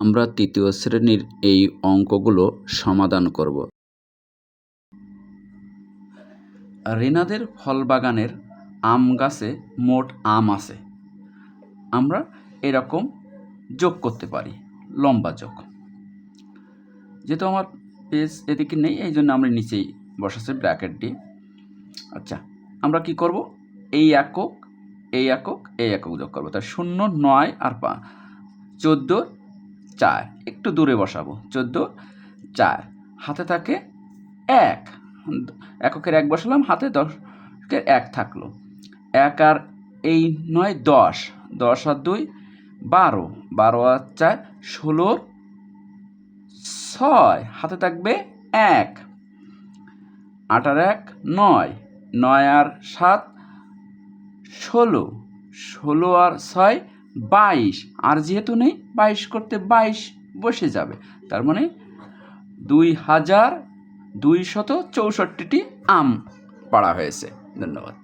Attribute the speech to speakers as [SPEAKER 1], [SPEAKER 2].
[SPEAKER 1] আমরা তৃতীয় শ্রেণীর এই অঙ্কগুলো সমাধান করব। রিনাদের ফল বাগানের আম গাছে মোট আম আছে। আমরা এরকম যোগ করতে পারি, লম্বা যোগ। যেহেতু আমার পেজ এদিকে নেই, এই জন্য আমরা নিচেই বসাচ্ছি ব্র্যাকেট দিয়ে। আচ্ছা, আমরা কি করব, এই একক এই একক এই একক যোগ করবো। তার 0, 9 আর 14, 4 একটু দূরে বসাবো। 14, 4 হাতে থাকে 1, এককের 1 বসালাম, হাতে 10-এর 1 থাকলো। 1 আর এই 9, 10, 10 আর 2 12, 12 আর 4 16, 6 হাতে থাকবে 1, 8 আর 1 9, 9 আর 7 16, 16 আর 6 22, আর যেহেতু নেই 22 করতে 22 বসে যাবে। তার মানে 2264টি আম পাড়া হয়েছে। ধন্যবাদ।